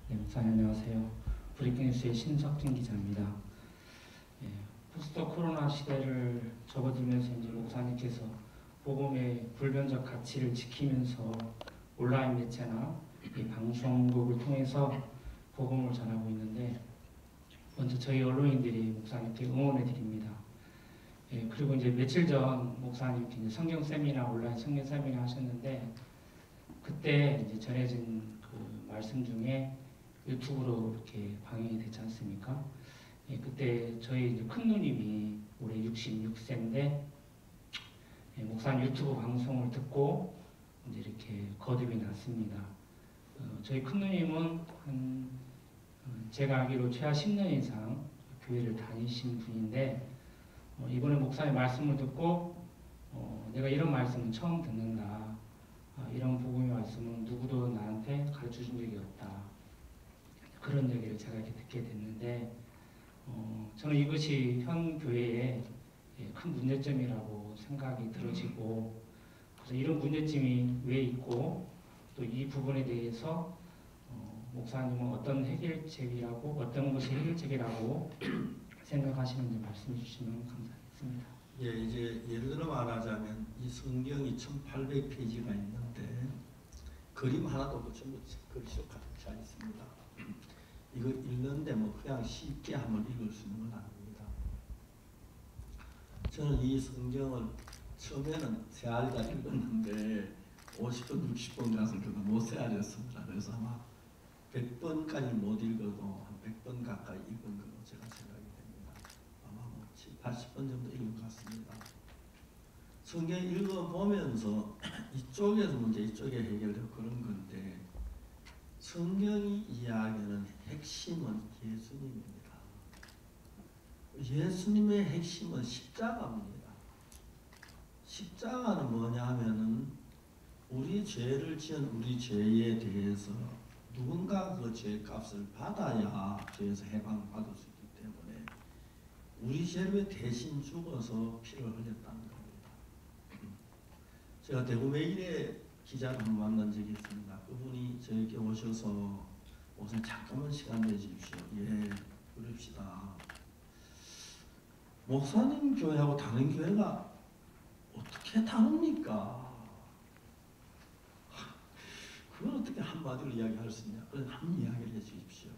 네, 목사님 안녕하세요. 브레이크뉴스의 신석진 기자입니다. 예, 포스트 코로나 시대를 접어들면서 이제 목사님께서 복음의 불변적 가치를 지키면서 온라인 매체나 이 방송국을 통해서 복음을 전하고 있는데, 먼저 저희 언론인들이 목사님께 응원해 드립니다. 예, 그리고 이제 며칠 전 목사님께 이제 성경 세미나, 온라인 성경 세미나 하셨는데, 그때 이제 전해진 그 말씀 중에 유튜브로 이렇게 방영이 됐지 않습니까? 예, 그때 저희 이제 큰 누님이 올해 66세인데, 예, 목사님 유튜브 방송을 듣고 이제 이렇게 거듭이 났습니다. 저희 큰 누님은 제가 알기로 최하 10년 이상 교회를 다니신 분인데, 이번에 목사님 말씀을 듣고 내가 이런 말씀은 처음 듣는다. 이런 복음의 말씀은 누구도 나한테 가르쳐 준 적이 없다. 그런 얘기를 제가 이렇게 듣게 됐는데, 저는 이것이 현 교회의 큰 문제점이라고 생각이 들어지고, 그래서 이런 문제점이 왜 있고, 또 이 부분에 대해서 목사님은 어떤 해결책이라고, 어떤 것이 해결책이라고 생각하시는지 말씀해 주시면 감사하겠습니다. 예, 이제 예를 들어 말하자면 이 성경이 1800페이지가 있는데 그림 하나도 전부 글씨로 가득 차 있습니다. 이거 읽는데 뭐 그냥 쉽게 한번 읽을 수 있는 건 아닙니다. 저는 이 성경을 처음에는 세 알이다 읽었는데 50번, 60번 가서 그거 못 세알이었습니다. 그래서 아마 100번까지 못 읽어도 한 100번 가까이 읽은 걸로 제가 생각이 됩니다. 아마 뭐 80번 정도 읽은 것 같습니다. 성경 읽어보면서 이쪽에서 문제, 이쪽에 해결되고 그런 건데, 성경이 이야기하는 핵심은 예수님입니다. 예수님의 핵심은 십자가입니다. 십자가는 뭐냐 하면은 우리 죄를 지은 우리 죄에 대해서 누군가 그 죄값을 받아야 죄에서 해방받을 수 있기 때문에 우리 죄를 대신 죽어서 피를 흘렸다는 겁니다. 제가 대구 메일에 기자를 한번 만난 적이 있습니다. 그분이 저에게 오셔서 목사님 잠깐만 시간 내주십시오. 예, 그럽시다. 목사님 교회하고 다른 교회가 어떻게 다릅니까? 그걸 어떻게 한마디로 이야기할 수 있냐? 그래서 한번 이야기를 해주십시오.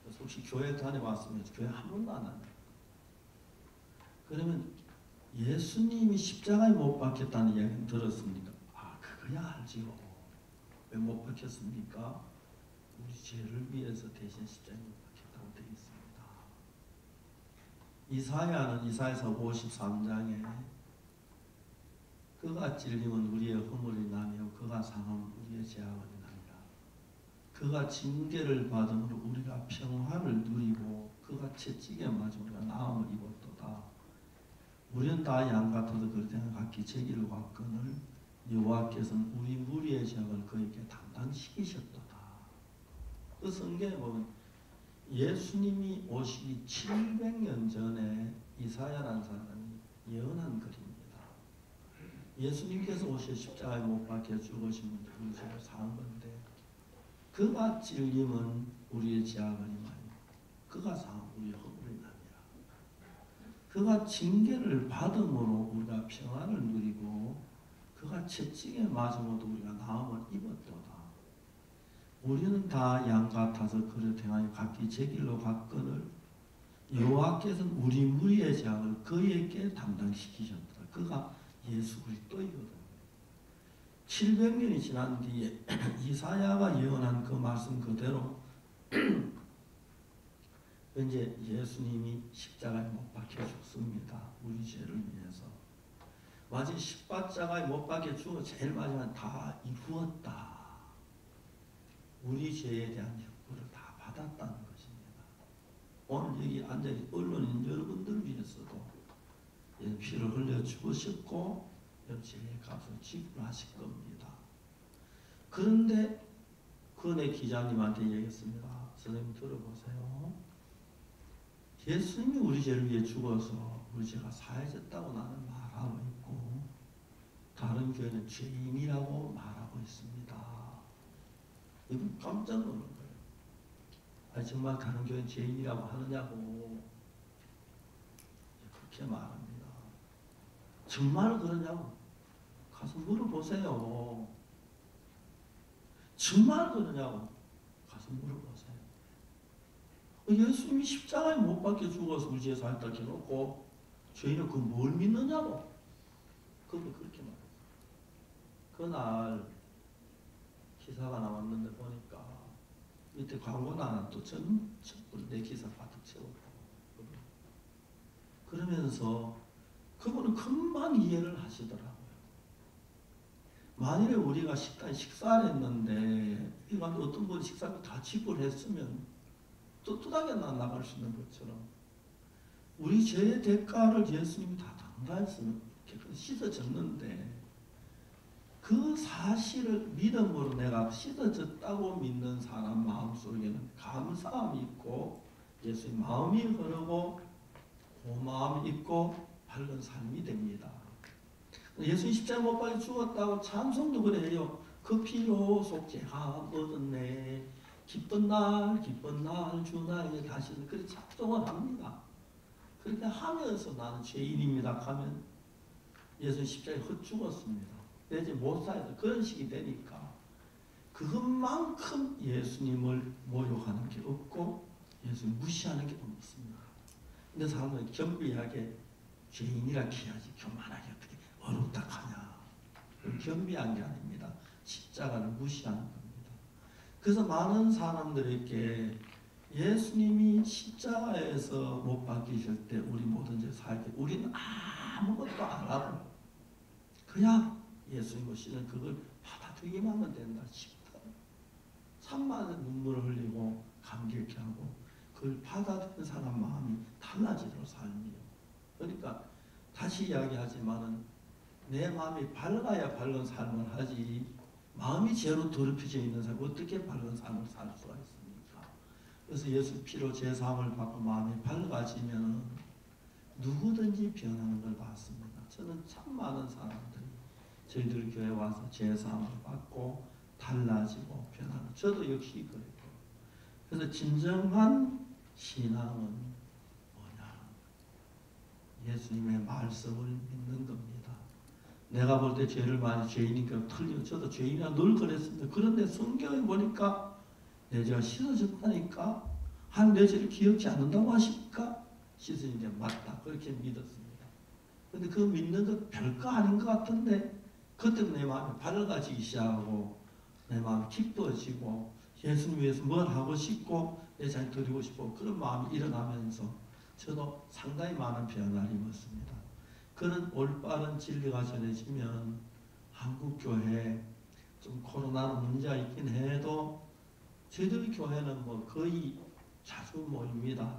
그래서 혹시 교회 다녀왔으면 교회 한 번도 안 합니다. 그러면 예수님이 십자가에 못 박혔다는 이야기는 들었습니까? 아, 그거야 알지요. 왜 못 박혔습니까? 우리 죄를 위해서 대신 십자가에 못 박혔다고 되어 있습니다. 이사야는 이사야서 53장에 그가 찔림은 우리의 허물이 나며 그가 상함은 우리의 죄악이 나니라. 그가 징계를 받음으로 우리가 평화를 누리고 그가 채찍에 맞아 우리가 나음을 입었도다. 우리는 다 양같아서 그릇에는 각기 제기를 받거늘 여호와께서는 우리 무리의 죄악을 그에게 담당시키셨도다. 그 성경에 보면 예수님이 오시기 700년 전에 이사야라는 사람이 예언한 글입니다. 예수님께서 오셔 십자가에 못 박혀 죽으시면 우리 죄를 사한 건데, 그가 찔림은 우리의 죄악이니만요 그가 상함은 우리의 허물이 남이라. 그가 징계를 받음으로 우리가 평안을 누리고 그가 채찍에 맞음으로 우리가 나음을 입었도다. 우리는 다 양 같아서 그릇 행하여 각기 제 길로 갔거늘 여호와께서는 우리 무리의 죄악을 그에게 담당시키셨다. 그가 예수 그리스도이거든요. 700년이 지난 뒤에 이사야가 예언한 그 말씀 그대로 이제 예수님이 십자가에 못 박혀 죽습니다. 우리 죄를 위해서. 마치 십자가에 못 박혀 죽어 제일 마지막에 다 이루었다. 우리 죄에 대한 형벌을 다 받았다는 것입니다. 오늘 여기 앉아있는 언론인 여러분들 위해서도 피를 흘려 죽으셨고 죄의 값을 지불하실 겁니다. 그런데 그네 기자님한테 얘기했습니다. 선생님 들어보세요. 예수님이 우리 죄를 위해 죽어서 우리 죄가 사해졌다고 나는 말하고 있고 다른 교회는 죄인이라고 말하고 있습니다. 이분 깜짝 놀란 거예요. 아니 정말 다른 교회 죄인이라고 하느냐고 그렇게 말합니다. 정말 그러냐고 가서 물어보세요. 정말 그러냐고 가서 물어보세요. 예수님이 십자가에 못 박혀 죽어서 우리 집에서 살다 해놓고 죄인은 그 뭘 믿느냐고. 근데 그렇게 말했어요. 그날 기사가 나왔는데 보니까 밑에 광고 나는 또 전부 내 기사 가득 채웠다고. 그러면서 그분은 금방 이해를 하시더라고요. 만일에 우리가 식사를 했는데 이건 어떤 분이 식사를 다 지불했으면 떳떳하게 나갈 수 있는 것처럼 우리 죄의 대가를 예수님이 다 담당했으면 씻어졌는데 그 사실을 믿음으로 내가 씻어졌다고 믿는 사람 마음속에는 감사함이 있고 예수님 마음이 흐르고 고마움이 있고 밝은 삶이 됩니다. 예수님 십자가 못 박혀 죽었다고 찬송도 그래요. 그 피로 속죄함 얻었네. 기쁜 날 주 나에게 다시 그렇게 찬송을 합니다. 그렇게 하면서 나는 죄인입니다 하면 예수님 십자가에 헛죽었습니다. 내지 못 살아서 그런 식이 되니까 그것만큼 예수님을 모욕하는 게 없고 예수님 무시하는 게 없습니다. 근데 사람들은 겸비하게 죄인이라 키야지 교만하게 어떻게 어렵다 하냐. 겸비한 게 아닙니다. 십자가를 무시하는 겁니다. 그래서 많은 사람들에게 예수님이 십자가에서 못 박히실 때 우리 모든 죄 살게 우리는 아무것도 안 하고 그냥 예수님 오시는 그걸 받아들이기만 하면 된다 싶다. 참많은 눈물을 흘리고 감격해 하고 그걸 받아들이는 사람 마음이 달라지도록 삶이에요. 그러니까 다시 이야기하지만은 내 마음이 밝아야 밝은 삶을 하지 마음이 죄로 더럽혀져 있는 사람이 어떻게 밝은 삶을 살 수가 있습니까? 그래서 예수 피로 제 사함을 받고 마음이 밝아지면 누구든지 변하는 걸 봤습니다. 저는 참 많은 사람들이 저희들 교회 와서 제 사함을 받고 달라지고 변하는 저도 역시 그래요. 그래서 진정한 신앙은 뭐냐? 예수님의 말씀을 믿는 겁니다. 내가 볼 때 죄를 많이 죄인이니까 틀리고 저도 죄인이라 늘 그랬습니다. 그런데 성경에 보니까 내 죄가 씻어졌다니까 한 내 죄를 기억지 않는다고 하십니까? 씻어진 게 맞다. 그렇게 믿었습니다. 근데 그 믿는 것 별거 아닌 것 같은데 그때 내 마음이 밝아지기 시작하고 내 마음이 기뻐지고 예수님 위해서 뭘 하고 싶고 내 자신 드리고 싶고 그런 마음이 일어나면서 저도 상당히 많은 변화를 입었습니다. 그런 올바른 진리가 전해지면 한국교회 좀 코로나는 문제가 있긴 해도 저희들 교회는 뭐 거의 자주 모입니다.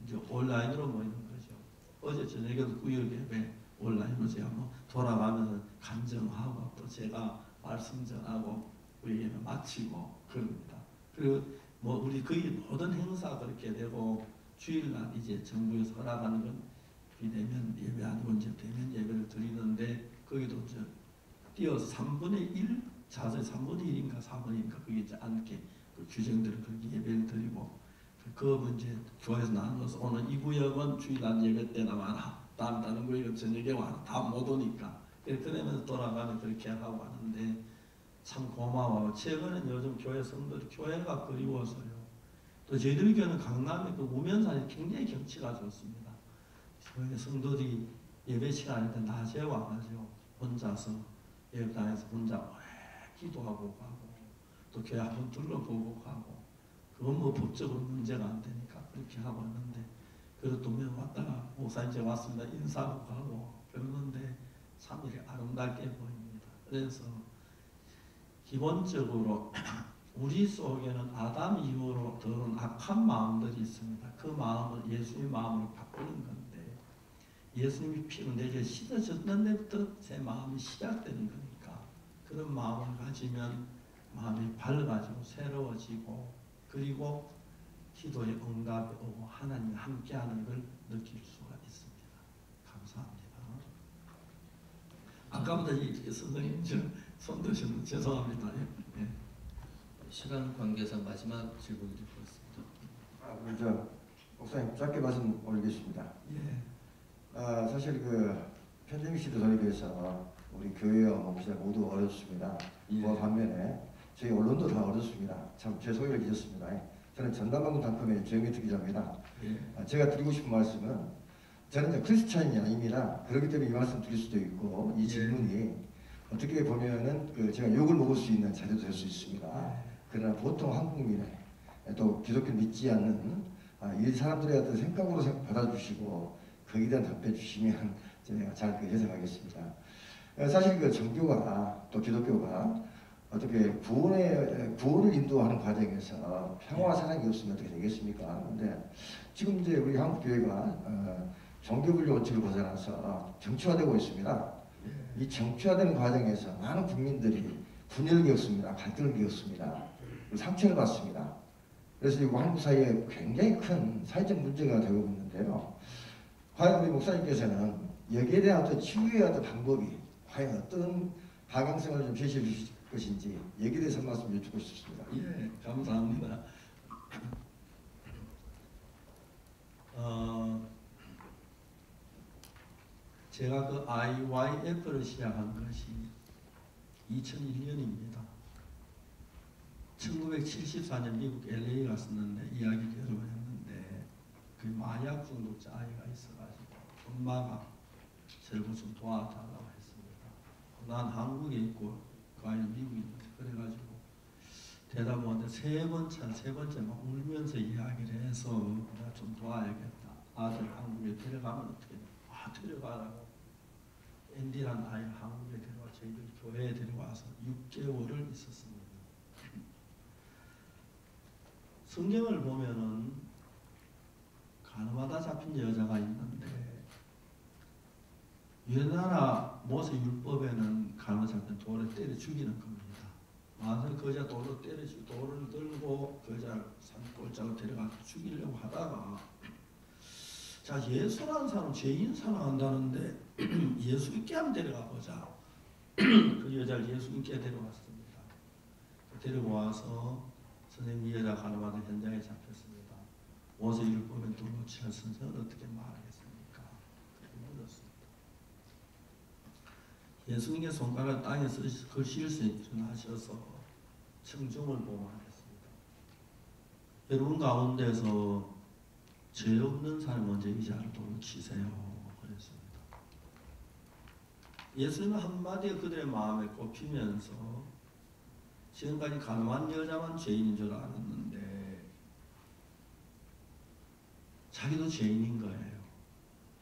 이제 온라인으로 모이는 거죠. 어제 저녁에도 구역 예배 온라인으로 제가 뭐 돌아가면서 간증하고 또 제가 말씀 전하고 우리 예배 마치고 그럽니다. 그리고 뭐 우리 거의 모든 행사 그렇게 되고 주일날 이제 정부에서 허락하는 건 비대면 예배 아니고 이제 대면 예배를 드리는데 거기도 저 띄어서 3분의 1 자세 3분의 1인가 4분의 1인가 그게 이제 앉게 그 규정대로 그렇게 예배를 드리고 그 문제 교회에서 나눠서 오늘 이 구역은 주일날 예배 때나 와라 다른 구역은 저녁에 와라 다 못 오니까 그러면서 돌아가면 그렇게 하고 하는데 참 고마워요. 최근에 요즘 교회 성도들이 교회가 그리워서요. 또 저희들 교회는 강남의 그 우면산이 굉장히 경치가 좋습니다. 교회 성도들이 예배 시간일 때 낮에 와가지고 혼자서 예배당에서 혼자 오래 기도하고 가고 또 교회 한번 둘러보고 가고 그건 뭐 법적으로 문제가 안 되니까 그렇게 하고 있는데 그래도 또 왔다가 목사님 제가 왔습니다 인사하고 가고 그러는데 참 이렇게 아름답게 보입니다. 그래서 기본적으로 우리 속에는 아담 이후로 들어온 악한 마음들이 있습니다. 그 마음을 예수님의 마음으로 바꾸는 건데 예수님이 피로 내 죄 씻어졌는 데부터 제 마음이 시작되는 거니까 그런 마음을 가지면 마음이 밝아지고 새로워지고 그리고 기도의 응답이 오고 하나님이 함께하는 걸 느낄 수가 있습니다. 감사합니다. 아까부터 이 선생님 손 드시는 죄송합니다. 예. 시간 관계상 마지막 질문이 될 것 같습니다. 우리 저 목사님 짧게 말씀 올리겠습니다. 예. 사실 그 팬데믹 시대 돌입해서 우리 교회와 목사 모두 어렵습니다. 예. 그 반면에 저희 언론도 다 어렵습니다. 참 제 소개를 잊었습니다. 저는 전담방송 단컴의 조영민트 기자입니다. 예. 제가 드리고 싶은 말씀은 저는 이제 크리스찬이 아닙니다. 그렇기 때문에 이 말씀 드릴 수도 있고 이 질문이 어떻게 보면은 제가 욕을 먹을 수 있는 자료도 될 수 있습니다. 그러나 보통 한국민의 또 기독교 믿지 않는 이 사람들의 어떤 생각으로 받아주시고 거기에 대한 답변 주시면 제가 잘 해석하겠습니다. 사실 그 정교가 또 기독교가 어떻게 구원을 인도하는 과정에서 평화와 사랑이 없으면 어떻게 되겠습니까? 근데 지금 이제 우리 한국 교회가 종교분리 원칙을 벗어나서 정치화되고 있습니다. 이 정치화되는 과정에서 많은 국민들이 분열을 겪습니다. 갈등을 겪습니다. 상처를 받습니다. 그래서 이거 한국 사회에 굉장히 큰 사회적 문제가 되고 있는데요. 과연 우리 목사님께서는 여기에 대한 어떤 치유의 어떤 방법이 과연 어떤 방향성을 좀 제시해 주실 것인지 여기에 대해서 한 말씀 여쭙고 싶습니다. 예, 감사합니다. 제가 그 IYF를 시작한 것이 2001년입니다. 1974년 미국 LA 갔었는데 이야기 결혼을 했는데 그 마약 중독자 아이가 있어가지고 엄마가 저를 좀 도와달라고 했습니다. 난 한국에 있고 그 아이는 미국에 있는데 그래가지고 되다 보는데 세 번째 막 울면서 이야기를 해서 내가 좀 도와야겠다. 아들 한국에 데려가면 어떻게 돼? 데려가라고. 앤디라는 아이를 한국에 데려와 저희들 교회에 데려와서 6개월을 있었습니다. 성경을 보면은 가늠하다 잡힌 여자가 있는데 우리나라 모세 율법에는 가늠 잡힌 돌에 때려 죽이는 겁니다. 만약 그 여자 돌로 때려주고 돌을 들고 그 여자를 산골짜기로 데려가서 죽이려고 하다가 자 예수라는 사람 죄인 사랑한다는데 예수 있게 한번 데려가 보자. 그 여자를 예수 있게 데려왔습니다. 데리고 와서 선생님 이 여자 가늠하던 현장에 잡혔습니다. 모세 율법에 돌로 치는 선생은 어떻게 말하겠습니까? 그렇게 물었습니다. 예수님의 손가락을 땅에서 걸실수 일어나셔서 청중을 보호하셨습니다. 여러분 가운데서 죄 없는 사람 먼저 의자를 돌로 치세요. 그랬습니다. 예수님은 한마디에 그들의 마음에 꼽히면서 지금까지 가늠한 여자만 죄인인 줄 알았는데 자기도 죄인인 거예요.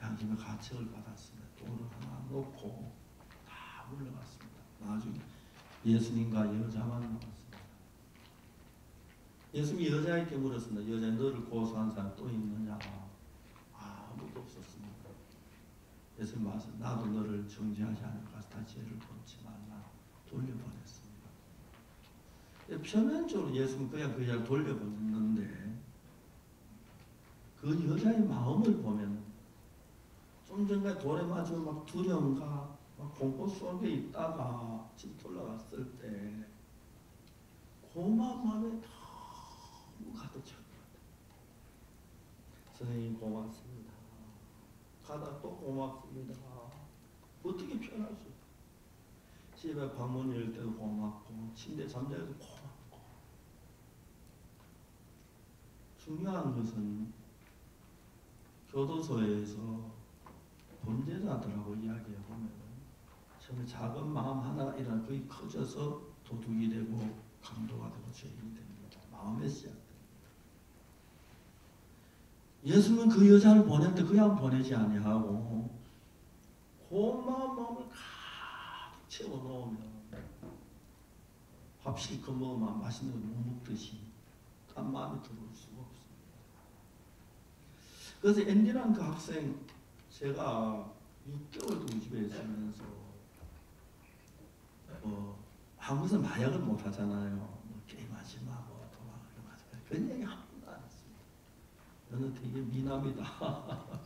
양심의 가책을 받았습니다. 돌을 하나 놓고 다 물러갔습니다. 나중에 예수님과 여자만 남았습니다. 예수님이 여자에게 물었습니다. 여자에 너를 고소한 사람 또 있느냐? 아무도 없었습니다. 예수님 말씀 나도 너를 정죄하지 않을 것이다. 다 죄를 범치 말라. 돌려보냈습니다. 표면적으로 예수님 그냥 그 여자를 돌려보냈는데 그 여자의 마음을 보면 좀 전까지 돌에 맞으면 막 두려움과 막 공포 속에 있다가 집 돌아갔을 때 고마운 마음에 너무 가득 찼다. 선생님 고맙습니다. 가다 또 고맙습니다. 어떻게 표현할 수 없어요. 집에 방문 열 때도 고맙고 침대 잠자리도 고맙고 중요한 것은 교도소에서 범죄자들하고 이야기해 보면 처음에 작은 마음 하나가 일어나 그게 커져서 도둑이 되고 강도가 되고 죄인이 됩니다. 마음에 시작됩니다. 예수님은 그 여자를 보낼 때 그냥 보내지 아니하고 고마운 마음을 가득 채워놓으면 밥 실컷 먹으면 맛있는 거 못 먹듯이 딴 마음이 들어올 수가 없습니다. 그래서 앤디라는 그 학생 제가 6개월 그 집에 있으면서 한국에서 마약을 못 하잖아요. 뭐 게임하지 마, 뭐 도망하지 마. 그런 얘기 한 번도 안 했습니다. 너는 되게 미남이다.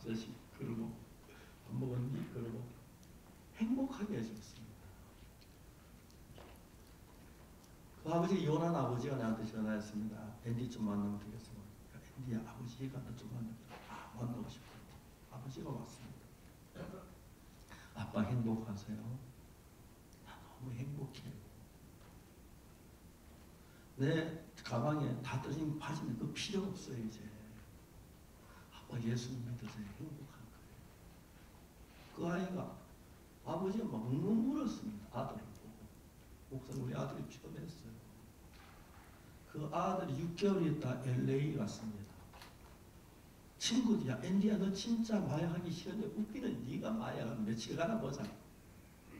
자식 그러고 밥 먹었니? 그러고 행복하게 해줬습니다. 그 그 아버지가 이혼한 아버지가 나한테 전화했습니다. 앤디 좀 만나면 되겠습니까? 앤디 아버지가 너 좀 만나고 싶어요. 아버지가 왔습니다. 아빠 행복하세요? 나 너무 행복해요. 내 가방에 다 떨어진 바지는 그 필요 없어요 이제. 아빠 예수님 믿어서 행복한 거예요. 그 아이가 아버지가 막 웅웅 울었습니다. 아들을 보고. 목사님 우리 아들이 변했어요. 그 아들이 6개월 있다 LA 갔습니다. 친구들, 야 앤디야 너 진짜 마약하기 싫은데 웃기는 네가 마약을 며칠 가나 보자.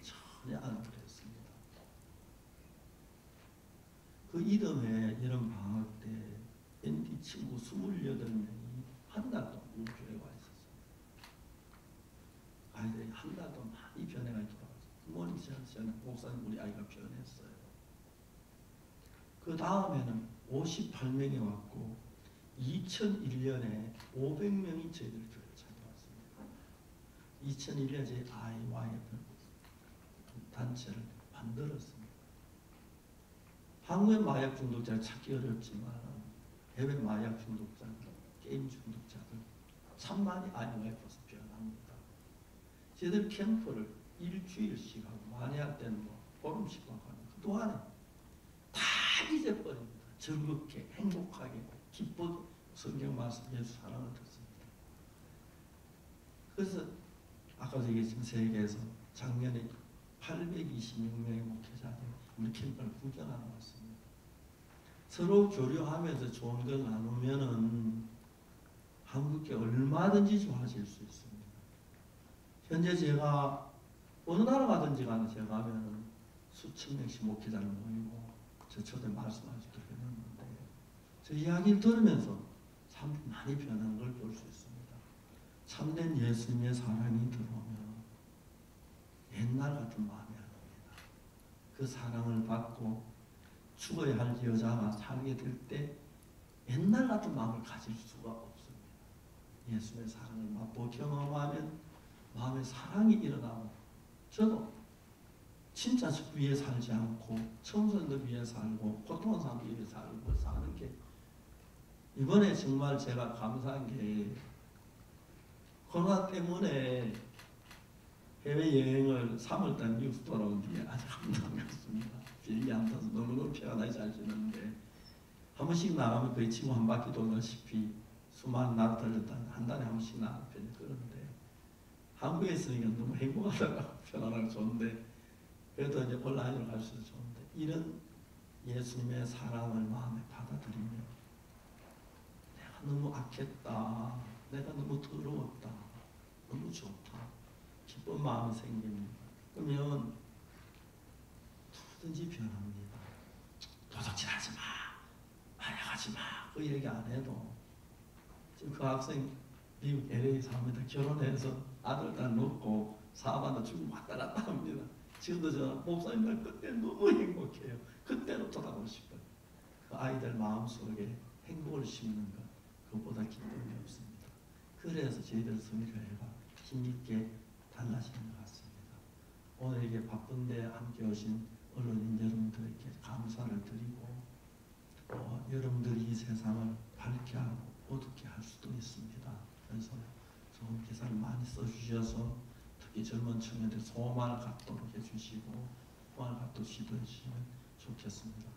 전혀 안 그랬습니다. 그 이듬해 여름 방학 때 앤디 친구 28명이 한 달 동안 우리 교회에 와 있었습니다. 아이들이 한 달 동안 많이 변해가 돌아왔어요. 부모님 저는 목사님 우리 아이가 변했어요. 그 다음에는 58명이 왔고 2001년에 500명이 저희들 교회를 찾아왔습니다. 2001년에 저희 IYF 단체를 만들었습니다. 한국의 마약 중독자를 찾기 어렵지만 해외 마약 중독자들, 게임 중독자들 참 많이 IYF에서 변합니다. 저희들 캠프를 일주일씩 하고 많이 할 때는 뭐 보름씩 하고 하는 그동안에 다 잊어버립니다. 즐겁게 행복하게 기쁘게 성경 말씀 예수 사랑을 듣습니다. 그래서 아까도 얘기했지만 세계에서 작년에 826명의 목회자들이 우리 캠프를 구경하러 왔습니다. 서로 교류하면서 좋은 걸 나누면은 한국에 얼마든지 좋아질 수 있습니다. 현재 제가 어느 나라 가든지 간에 제가 가면은 수천 명씩 목회자를 모이고 저 초대 말씀하실 때 했는데 저 이야기를 들으면서 참 많이 변한 걸 볼 수 있습니다. 참된 예수님의 사랑이 들어오면 옛날 같은 마음이 안 옵니다. 그 사랑을 받고 죽어야 할 여자가 살게 될 때 옛날 같은 마음을 가질 수가 없습니다. 예수님의 사랑을 맛보고 경험하면 마음에 사랑이 일어나고 저도 진짜 저 위에 살지 않고 청소년들 위해 살고 고통한 사람 위해 살고 사는 게 이번에 정말 제가 감사한 게 코로나 때문에 해외여행을 3월달 미국 돌아온 뒤에 아직 한 번도 안 갔습니다. 비행기 안 타서 너무너무 편안하게 잘 지냈는데 한 번씩 나가면 거의 지구 한 바퀴 돌다시피 수많은 나라 들렸다 한 달에 한 번씩 나가는 편이 그런데 한국에 있으니까 너무 행복하다가 편안하고 좋은데 그래도 이제 온라인으로 갈 수도 좋은데 이런 예수님의 사랑을 마음에 받아들이며 내가 너무 악했다, 내가 너무 더러웠다, 너무 좋다, 기쁜 마음이 생깁니다. 그러면 누구든지 변합니다. 도둑질하지 마, 마약하지 마, 그 얘기 안 해도 지금 그 학생 미국 LA 사람이다 결혼해서 아들 딸 놓고 사업하다 지금 왔다 갔다 합니다. 지금도 저 목사님들 그때 너무 행복해요. 그때로 돌아가고 싶어요. 그 아이들 마음속에 행복을 심는 것 그것보다 기쁨이 없습니다. 그래서 저희들 성교회가 힘있게 달라지는 것 같습니다. 오늘 이게 바쁜데 함께 오신 언론인 여러분들에게 감사를 드리고 여러분들이 이 세상을 밝게 하고 어둡게 할 수도 있습니다. 그래서 좋은 기사를 많이 써주셔서 특히 젊은 청년들 소망을 갖도록 해주시고 소망을 갖도록 시도해 주시면 좋겠습니다.